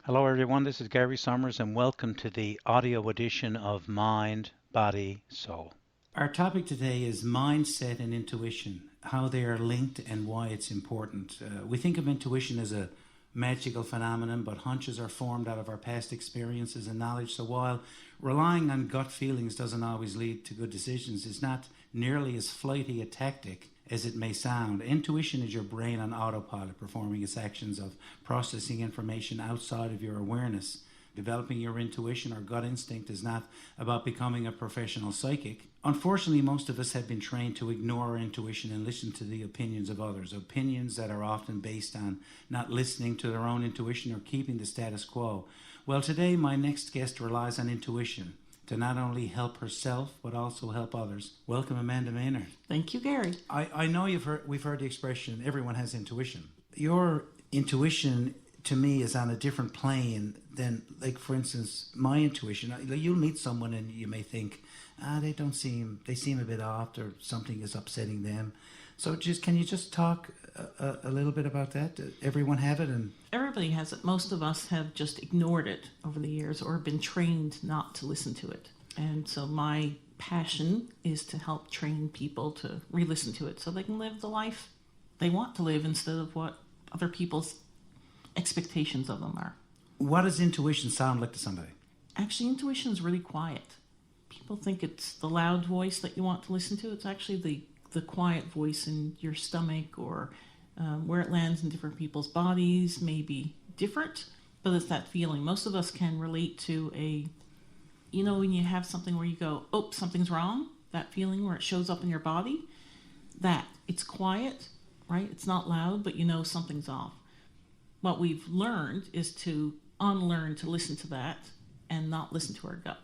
Hello, everyone. This is Gary Summers, and welcome to the audio edition of Mind, Body, Soul. Our topic today is mindset and intuition, how they are linked and why it's important. We think of intuition as a magical phenomenon, but hunches are formed out of our past experiences and knowledge. So while relying on gut feelings doesn't always lead to good decisions, it's not nearly as flighty a tactic as it may sound. Intuition is your brain on autopilot, performing its actions of processing information outside of your awareness. Developing your intuition or gut instinct is not about becoming a professional psychic. Unfortunately, most of us have been trained to ignore our intuition and listen to the opinions of others, opinions that are often based on not listening to their own intuition or keeping the status quo. Well, today, my next guest relies on intuition to not only help herself but also help others. Welcome, Amanda Maynard. Thank you, Gary. I know we've heard the expression, everyone has intuition. Your intuition to me is on a different plane than, like, for instance, my intuition. You'll meet someone and you may think, they seem a bit off, or something is upsetting them. So can you just talk a little bit about that? Everyone have it? And Everybody has it. Most of us have just ignored it over the years or been trained not to listen to it. And so my passion is to help train people to re-listen to it so they can live the life they want to live instead of what other people's expectations of them are. What does intuition sound like to somebody? Actually, intuition is really quiet. People think it's the loud voice that you want to listen to. It's actually the quiet voice in your stomach, or where it lands in different people's bodies may be different, but it's that feeling. Most of us can relate to when you have something where you go, oh, something's wrong, that feeling where it shows up in your body, that it's quiet, right? It's not loud, but you know something's off. What we've learned is to unlearn to listen to that and not listen to our gut.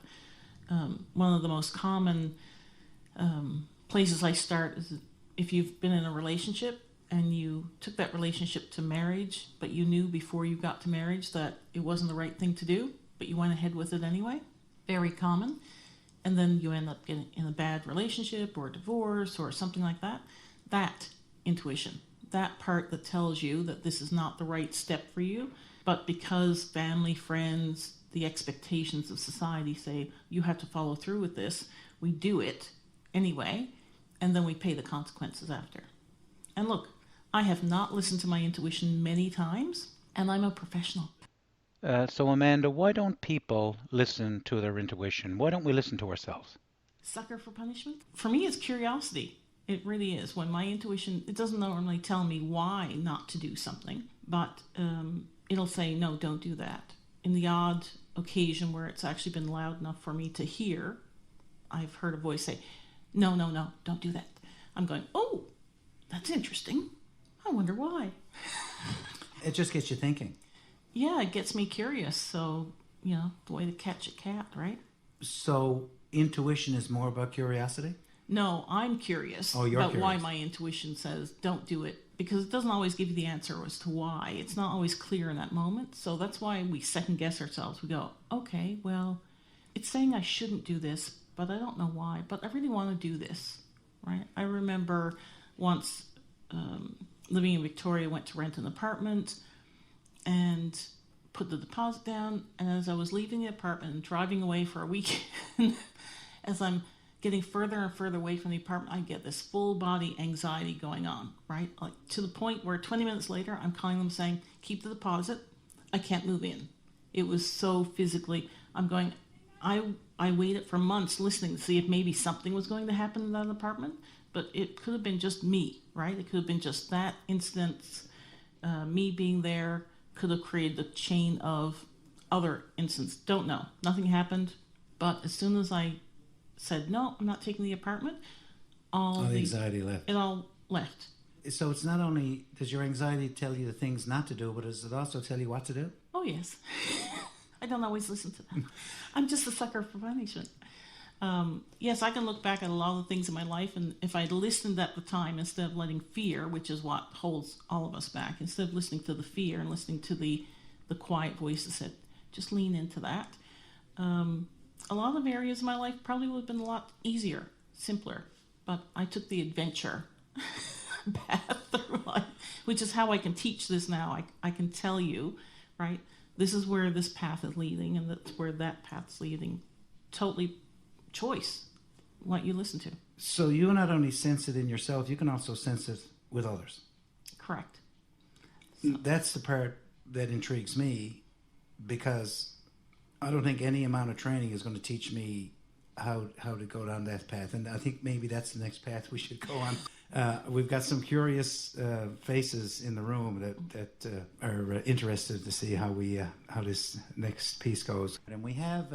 One of the most common places I start is if you've been in a relationship and you took that relationship to marriage, but you knew before you got to marriage that it wasn't the right thing to do, but you went ahead with it anyway. Very common. And then you end up getting in a bad relationship or divorce or something like that. That intuition, that part that tells you that this is not the right step for you, but because family, friends, the expectations of society say you have to follow through with this, we do it anyway, and then we pay the consequences after. And look, I have not listened to my intuition many times, and I'm a professional. So, Amanda, why don't people listen to their intuition? Why don't we listen to ourselves? Sucker for punishment? For me, it's curiosity. It really is. When my intuition, it doesn't normally tell me why not to do something, but it'll say, no, don't do that. In the odd occasion where it's actually been loud enough for me to hear, I've heard a voice say, no, no, no, don't do that. I'm going, oh, that's interesting. I wonder why. It just gets you thinking. Yeah, it gets me curious. So, the way to catch a cat, right? So intuition is more about curiosity? No, I'm curious about why my intuition says don't do it, because it doesn't always give you the answer as to why. It's not always clear in that moment. So that's why we second guess ourselves. We go, okay, well, it's saying I shouldn't do this, but I don't know why, but I really want to do this, right? I remember once living in Victoria, went to rent an apartment and put the deposit down. And as I was leaving the apartment and driving away for a weekend, as I'm getting further and further away from the apartment, I get this full body anxiety going on, right? Like to the point where 20 minutes later, I'm calling them saying, keep the deposit. I can't move in. It was so physically, I'm going, I waited for months listening to see if maybe something was going to happen in that apartment, but it could have been just me, right? It could have been just that instance, me being there could have created the chain of other incidents. Don't know. Nothing happened, but as soon as I said, no, I'm not taking the apartment, all the anxiety left. It all left. So it's not only does your anxiety tell you the things not to do, but does it also tell you what to do? Oh, yes. I don't always listen to them. I'm just a sucker for punishment. Yes, I can look back at a lot of the things in my life, and if I'd listened at the time instead of letting fear, which is what holds all of us back, instead of listening to the fear and listening to the quiet voice that said, just lean into that, a lot of areas of my life probably would have been a lot easier, simpler, but I took the adventure path through life, which is how I can teach this now. I can tell you, right, this is where this path is leading, and that's where that path's leading. Totally choice what you listen to. So you not only sense it in yourself, you can also sense it with others. Correct. That's the part that intrigues me, because I don't think any amount of training is going to teach me how to go down that path. And I think maybe that's the next path we should go on. We've got some curious faces in the room that are interested to see how this next piece goes. And we have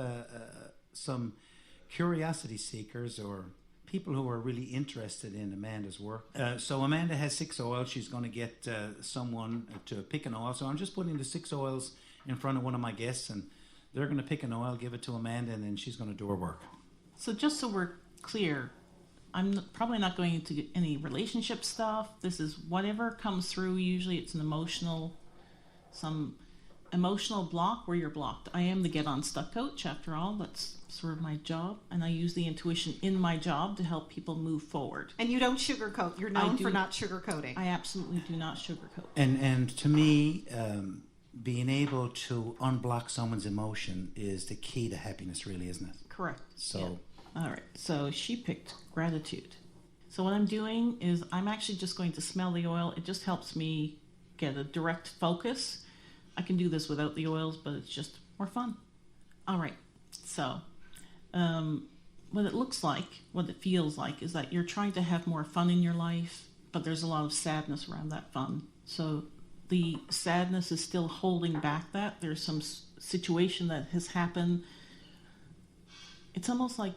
some curiosity seekers, or people who are really interested in Amanda's work. So Amanda has 6 oils. She's going to get someone to pick an oil. So I'm just putting the 6 oils in front of one of my guests, and they're going to pick an oil, give it to Amanda, and then she's going to do her work. So just so we're clear, I'm probably not going into any relationship stuff. This is whatever comes through. Usually it's some emotional block where you're blocked. I am the Get Unstuck coach, after all. That's sort of my job. And I use the intuition in my job to help people move forward. And you don't sugarcoat. You're known for not sugarcoating. I absolutely do not sugarcoat. And to me, being able to unblock someone's emotion is the key to happiness, really, isn't it? Correct. So, yeah. All right. So she picked gratitude. So what I'm doing is I'm actually just going to smell the oil. It just helps me get a direct focus. I can do this without the oils, but it's just more fun. All right. So what it looks like, what it feels like, is that you're trying to have more fun in your life, but there's a lot of sadness around that fun. So the sadness is still holding back that. There's some situation that has happened. It's almost like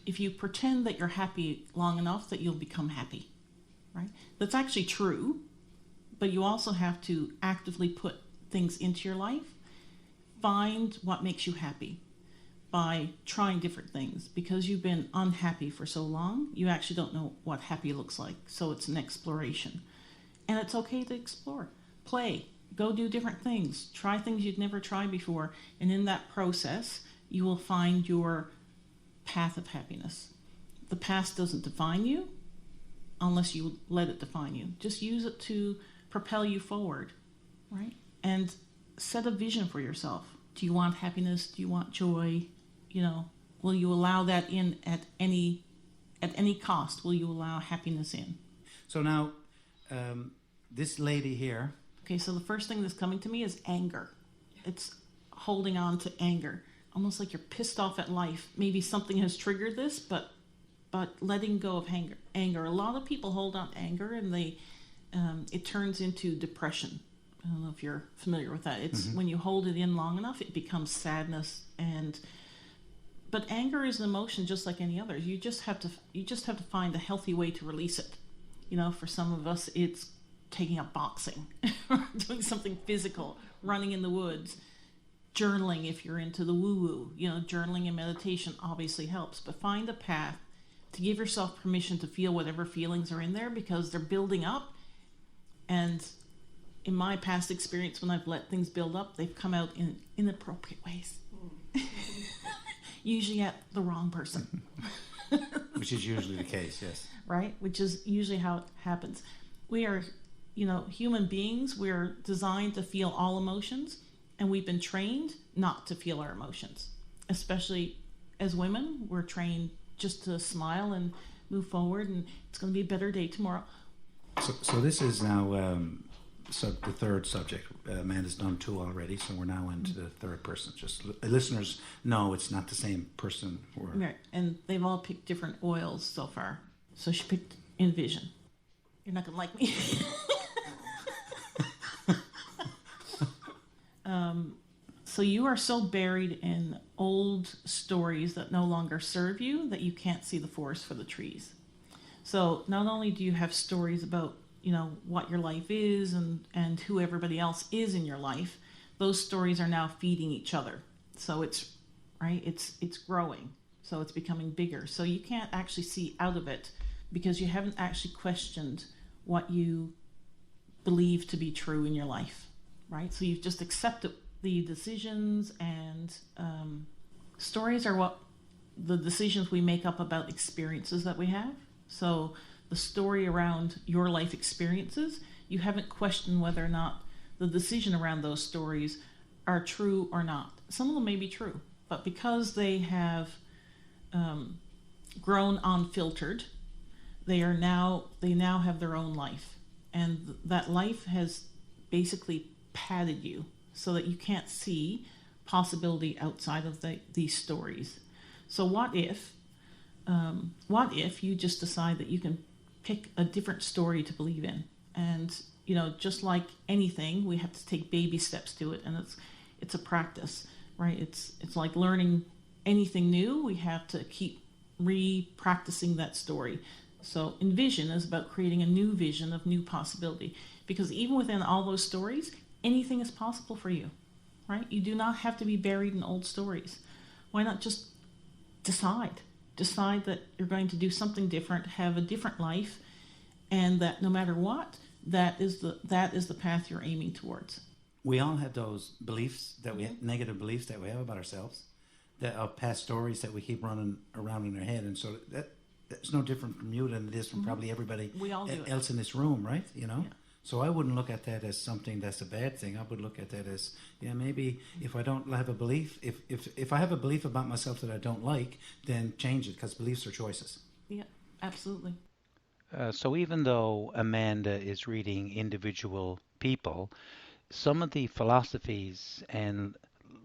if you pretend that you're happy long enough, that you'll become happy, right? That's actually true, but you also have to actively put things into your life. Find what makes you happy by trying different things. Because you've been unhappy for so long, you actually don't know what happy looks like. So it's an exploration. And it's okay to explore. Play. Go do different things. Try things you'd never tried before. And in that process, you will find your path of happiness. The past doesn't define you unless you let it define you. Just use it to propel you forward, right? And set a vision for yourself. Do you want happiness? Do you want joy? Will you allow that in at any cost? Will you allow happiness in? So now, this lady here. Okay, so the first thing that's coming to me is anger. It's holding on to anger. Almost like you're pissed off at life. Maybe something has triggered this, but letting go of anger. A lot of people hold on to anger, and it turns into depression. I don't know if you're familiar with that. It's when you hold it in long enough, it becomes sadness. But anger is an emotion just like any other. You just have to find a healthy way to release it. For some of us, it's taking up boxing, or doing something physical, running in the woods. Journaling, if you're into the woo-woo, journaling and meditation obviously helps, but find a path to give yourself permission to feel whatever feelings are in there, because they're building up. And in my past experience, when I've let things build up, they've come out in inappropriate ways. Usually at the wrong person. Which is usually the case, yes. Right? Which is usually how it happens. We are, human beings. We're designed to feel all emotions. And we've been trained not to feel our emotions. Especially as women, we're trained just to smile and move forward, and it's going to be a better day tomorrow. So this is now the third subject. Amanda's done 2 already, so we're now into the third person. Just listeners know it's not the same person. Right, and they've all picked different oils so far. So she picked Envision. You're not going to like me. So you are so buried in old stories that no longer serve you that you can't see the forest for the trees. So not only do you have stories about, what your life is and who everybody else is in your life, those stories are now feeding each other. So it's growing. So it's becoming bigger. So you can't actually see out of it because you haven't actually questioned what you believe to be true in your life, right? So you've just accepted the decisions, and stories are what the decisions we make up about experiences that we have. So the story around your life experiences, you haven't questioned whether or not the decision around those stories are true or not. Some of them may be true, but because they have grown unfiltered, they now have their own life, and that life has basically padded you so that you can't see possibility outside of these stories. So what if you just decide that you can pick a different story to believe in? And just like anything, we have to take baby steps to it, and it's a practice, right? It's like learning anything new. We have to keep re-practicing that story. So envision is about creating a new vision of new possibility, because even within all those stories, anything is possible for you, right? You do not have to be buried in old stories. Why not just decide that you're going to do something different, have a different life, and that no matter what, that is the path you're aiming towards. We all have those beliefs negative beliefs that we have about ourselves, that are past stories that we keep running around in our head, and so that's no different from you than it is from probably everybody else in this room, right? Yeah. So I wouldn't look at that as something that's a bad thing. I would look at that as, maybe if I don't have a belief, if I have a belief about myself that I don't like, then change it, because beliefs are choices. Yeah, absolutely. So even though Amanda is reading individual people, some of the philosophies and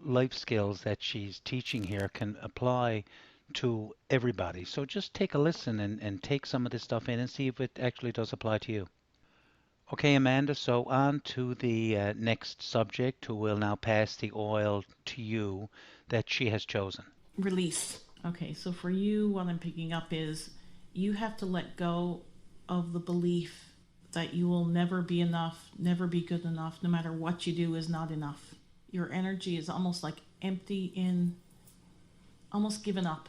life skills that she's teaching here can apply to everybody. So just take a listen and take some of this stuff in and see if it actually does apply to you. Okay, Amanda, so on to the next subject, who will now pass the oil to you that she has chosen. Release. Okay, so for you, what I'm picking up is you have to let go of the belief that you will never be enough, never be good enough, no matter what you do is not enough. Your energy is almost like empty, almost given up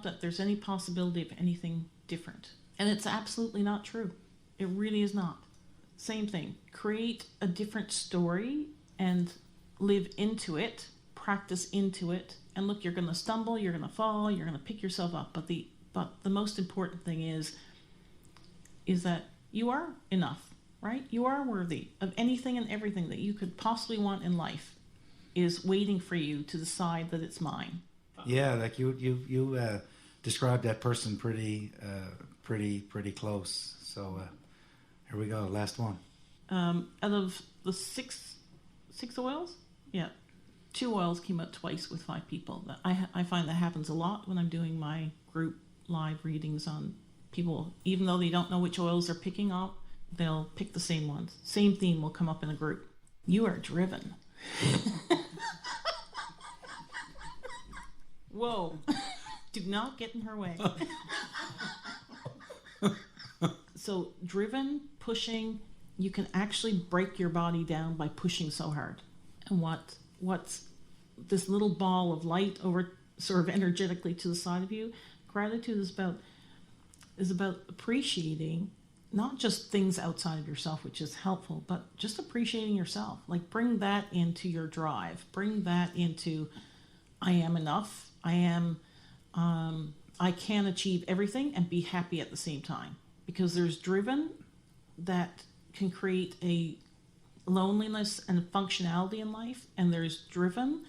that there's any possibility of anything different. And it's absolutely not true. It really is not. Same thing. Create a different story and live into it, practice into it. And look, you're going to stumble, you're going to fall, you're going to pick yourself up. But the most important thing is that you are enough, right? You are worthy of anything and everything that you could possibly want in life is waiting for you to decide that it's mine. Yeah, like you described that person pretty close. So here we go, last one. Out of the six oils, yeah, 2 oils came out twice with 5 people. I find that happens a lot when I'm doing my group live readings on people. Even though they don't know which oils they're picking up, they'll pick the same ones. Same theme will come up in a group. You are driven. Whoa. Do not get in her way. So driven, pushing, you can actually break your body down by pushing so hard. And what's this little ball of light over sort of energetically to the side of you? Gratitude is about appreciating not just things outside of yourself, which is helpful, but just appreciating yourself. Like bring that into your drive. Bring that into I am enough. I can achieve everything and be happy at the same time. Because there's driven that can create a loneliness and functionality in life, and there's driven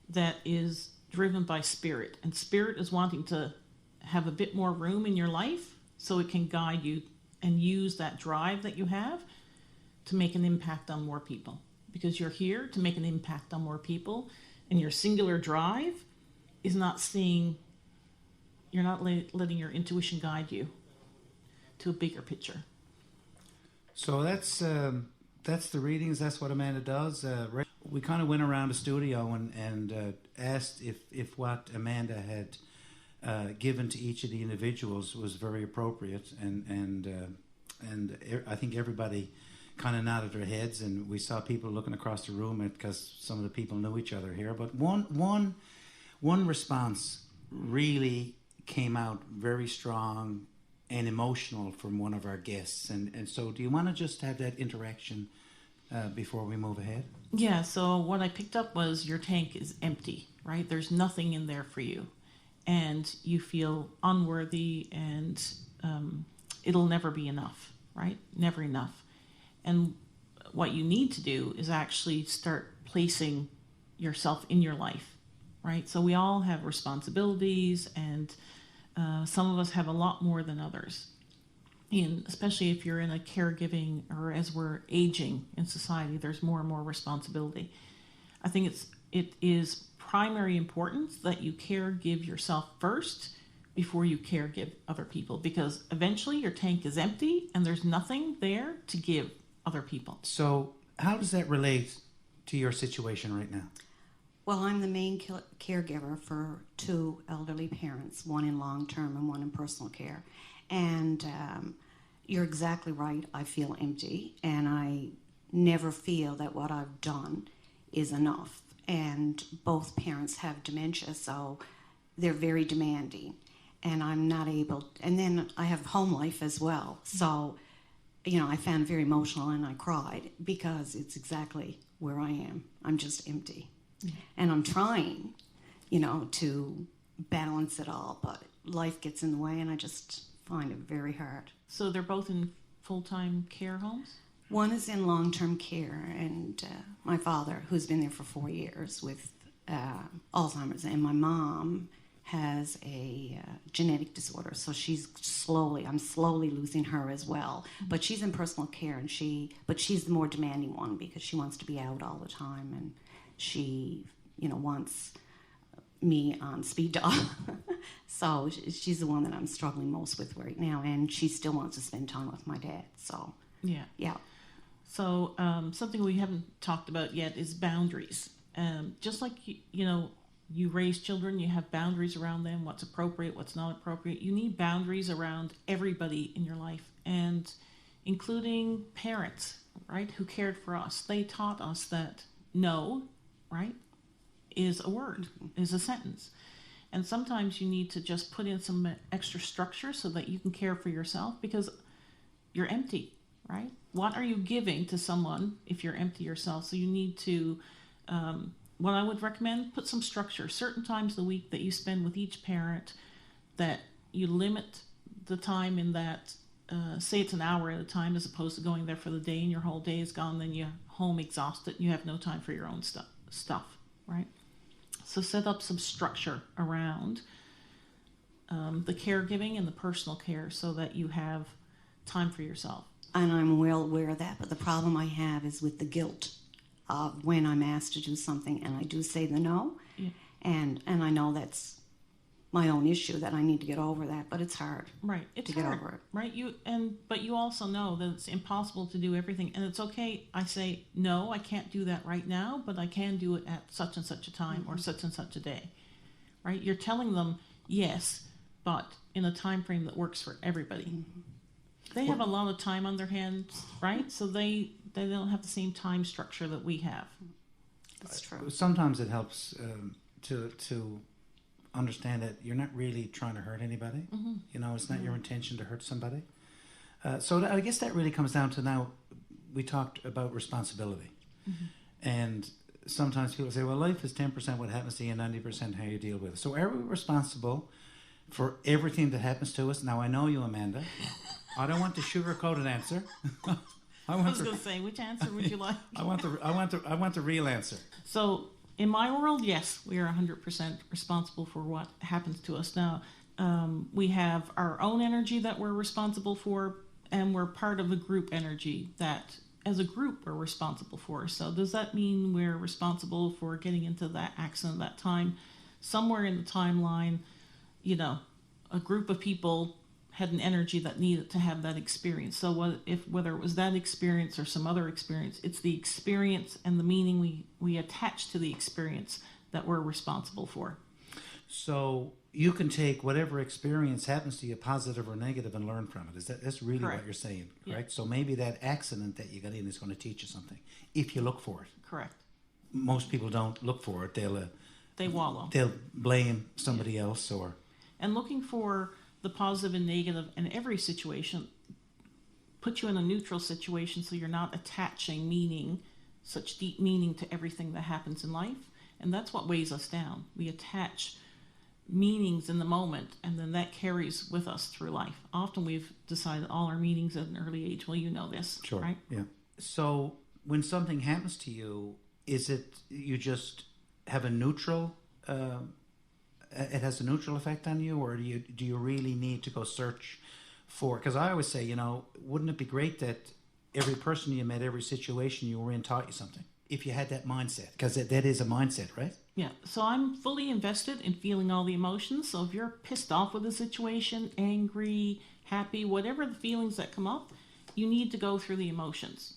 that is driven by spirit. And spirit is wanting to have a bit more room in your life so it can guide you and use that drive that you have to make an impact on more people. Because you're here to make an impact on more people, and your singular drive is not you're not letting your intuition guide you to a bigger picture. So that's the readings. That's what Amanda does. We kind of went around the studio and asked if what Amanda had given to each of the individuals was very appropriate, and I think everybody kind of nodded their heads, and we saw people looking across the room because some of the people knew each other here. But one response really came out very strong and emotional from one of our guests, and so do you want to just have that interaction before we move ahead? Yeah, so what I picked up was your tank is empty, right? There's nothing in there for you, and you feel unworthy, and it'll never be enough, right? Never enough. And what you need to do is actually start placing yourself in your life, right? So we all have responsibilities, and some of us have a lot more than others. And especially if you're in a caregiving, or as we're aging in society, there's more and more responsibility. I think it is primary importance that you give yourself first before you give other people, because eventually your tank is empty and there's nothing there to give other people. So how does that relate to your situation right now? Well, I'm the main caregiver for 2 elderly parents, one in long-term and one in personal care. And you're exactly right. I feel empty, and I never feel that what I've done is enough. And both parents have dementia, so they're very demanding. And I'm not able, and then I have home life as well. So, I found it very emotional, and I cried because it's exactly where I am. I'm just empty. Yeah. And I'm trying, to balance it all, but life gets in the way, and I just find it very hard. So they're both in full-time care homes? One is in long-term care, and my father, who's been there for 4 years with Alzheimer's, and my mom has a genetic disorder, so I'm slowly losing her as well. But she's in personal care, and but she's the more demanding one because she wants to be out all the time, and she, wants me on speed dial. So she's the one that I'm struggling most with right now, and she still wants to spend time with my dad. So yeah. So something we haven't talked about yet is boundaries. Just like you raise children, you have boundaries around them, what's appropriate, what's not appropriate. You need boundaries around everybody in your life, and including parents, right, who cared for us. They taught us that no, right, is a word, is a sentence. And sometimes you need to just put in some extra structure so that you can care for yourself, because you're empty, right? What are you giving to someone if you're empty yourself? So you need to, what I would recommend, put some structure. Certain times of the week that you spend with each parent, that you limit the time in that, say it's an hour at a time, as opposed to going there for the day and your whole day is gone, then you're home exhausted, you have no time for your own stuff, right? So set up some structure around the caregiving and the personal care so that you have time for yourself. And I'm well aware of that, but the problem I have is with the guilt of when I'm asked to do something and I do say the no. Yeah. And I know that's my own issue, that I need to get over that, but it's hard. Right, it's to hard, get over it. Right, but you also know that it's impossible to do everything, and it's okay. I say no, I can't do that right now, but I can do it at such and such a time, or such and such a day. Right, you're telling them yes, but in a time frame that works for everybody. They have a lot of time on their hands, right? So they don't have the same time structure that we have. That's true. Sometimes it helps to understand that you're not really trying to hurt anybody. It's not your intention to hurt somebody. So I guess that really comes down to, now we talked about responsibility. And sometimes people say, well, life is 10% what happens to you and 90% how you deal with it. So are we responsible for everything that happens to us? Now, I know you, Amanda. I don't want the sugar-coated answer. I was going to say, which answer would you like? I want the real answer. So, in my world, yes, we are 100% responsible for what happens to us. Now, we have our own energy that we're responsible for, and we're part of a group energy that, as a group, we're responsible for. So, does that mean we're responsible for getting into that accident that time? Somewhere in the timeline, a group of people had an energy that needed to have that experience. So whether it was that experience or some other experience, it's the experience and the meaning we attach to the experience that we're responsible for. So you can take whatever experience happens to you, positive or negative, and learn from it. That's really Correct. What you're saying, correct? Yeah. So maybe that accident that you got in is going to teach you something, if you look for it. Correct. Most people don't look for it. They wallow. They'll blame somebody else, or... And looking for the positive and negative in every situation put you in a neutral situation, so you're not attaching such deep meaning to everything that happens in life. And that's what weighs us down. We attach meanings in the moment, and then that carries with us through life. Often we've decided all our meanings at an early age. Well, you know this, sure, right? Yeah. So when something happens to you, is it you just have a neutral? It has a neutral effect on you, or do you really need to go search for? Because I always say, wouldn't it be great that every person you met, every situation you were in, taught you something? If you had that mindset, because that is a mindset, right? Yeah, so I'm fully invested in feeling all the emotions. So if you're pissed off with a situation, angry, happy, whatever the feelings that come up, you need to go through the emotions.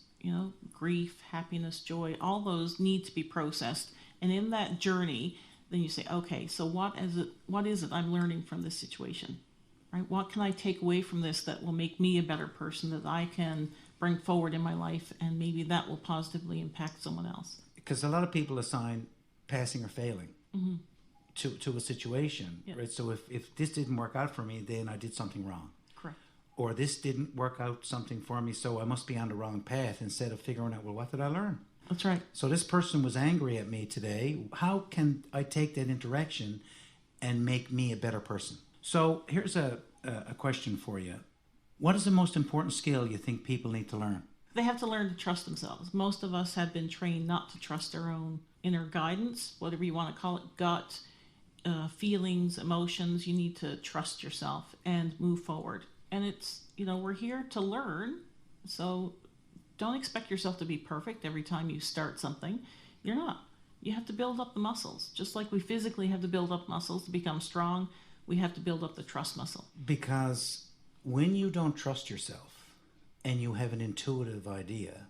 Grief, happiness, joy, all those need to be processed. And in that journey, then you say, okay, so what is it I'm learning from this situation? Right? What can I take away from this that will make me a better person, that I can bring forward in my life, and maybe that will positively impact someone else? Because a lot of people assign passing or failing to a situation, Yep. right? So if this didn't work out for me, then I did something wrong. Correct. Or this didn't work out something for me, so I must be on the wrong path, instead of figuring out, well, what did I learn? That's right. So this person was angry at me today. How can I take that interaction and make me a better person? So here's a question for you. What is the most important skill you think people need to learn? They have to learn to trust themselves. Most of us have been trained not to trust our own inner guidance, whatever you want to call it, gut, feelings, emotions. You need to trust yourself and move forward. And it's, we're here to learn. So don't expect yourself to be perfect every time you start something. You're not. You have to build up the muscles. Just like we physically have to build up muscles to become strong, we have to build up the trust muscle. Because when you don't trust yourself and you have an intuitive idea,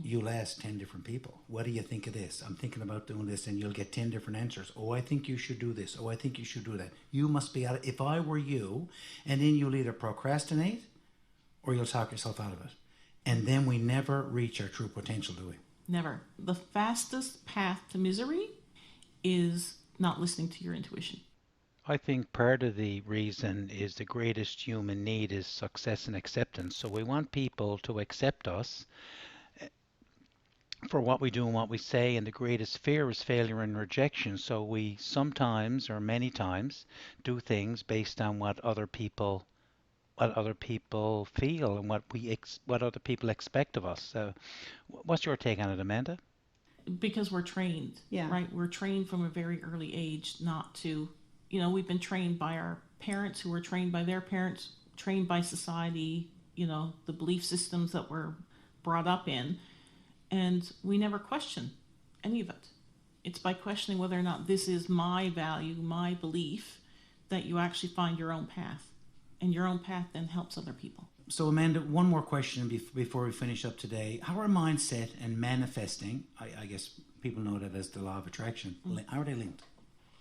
you'll ask 10 different people, what do you think of this? I'm thinking about doing this, and you'll get 10 different answers. Oh, I think you should do this. Oh, I think you should do that. You must be out of it. If I were you, and then you'll either procrastinate or you'll talk yourself out of it. And then we never reach our true potential, do we? Never. The fastest path to misery is not listening to your intuition. I think part of the reason is the greatest human need is success and acceptance. So we want people to accept us for what we do and what we say, and the greatest fear is failure and rejection. So we sometimes, or many times, do things based on what other people feel and what other people expect of us. What's your take on it, Amanda? Because we're trained, Yeah. right? We're trained from a very early age not to, we've been trained by our parents, who were trained by their parents, trained by society, the belief systems that we're brought up in, and we never question any of it. It's by questioning whether or not this is my value, my belief, that you actually find your own path. And your own path then helps other people. So, Amanda, one more question before we finish up today. How are mindset and manifesting, I guess people know that as the law of attraction, how are they linked?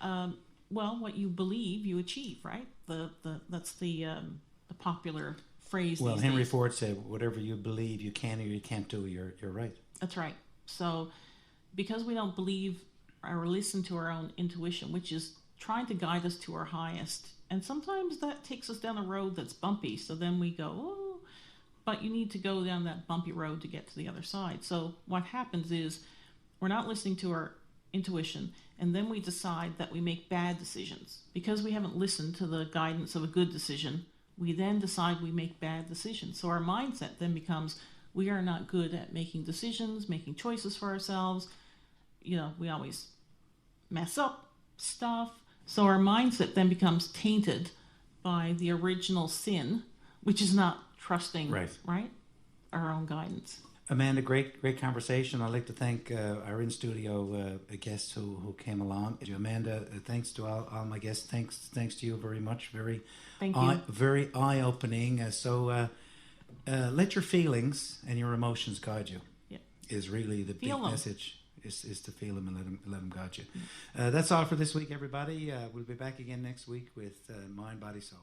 Well, what you believe, you achieve, right? That's the popular phrase. Well, these Henry days. Ford said, whatever you believe you can or you can't do, you're right. That's right. So, because we don't believe or listen to our own intuition, which is trying to guide us to our highest, and sometimes that takes us down a road that's bumpy. So then we go, oh, but you need to go down that bumpy road to get to the other side. So what happens is we're not listening to our intuition, and then we decide that we make bad decisions. Because we haven't listened to the guidance of a good decision, we then decide we make bad decisions. So our mindset then becomes, we are not good at making decisions, making choices for ourselves. We always mess up stuff. So our mindset then becomes tainted by the original sin, which is not trusting, right? Our own guidance. Amanda, great conversation. I'd like to thank our in-studio guests who came along. Amanda, thanks to all my guests. Thanks to you very much. Very eye-opening. So let your feelings and your emotions guide you. Yeah. Is really the big message. Is to feel them and let them guide you. Mm-hmm. That's all for this week, everybody. We'll be back again next week with Mind, Body, Soul.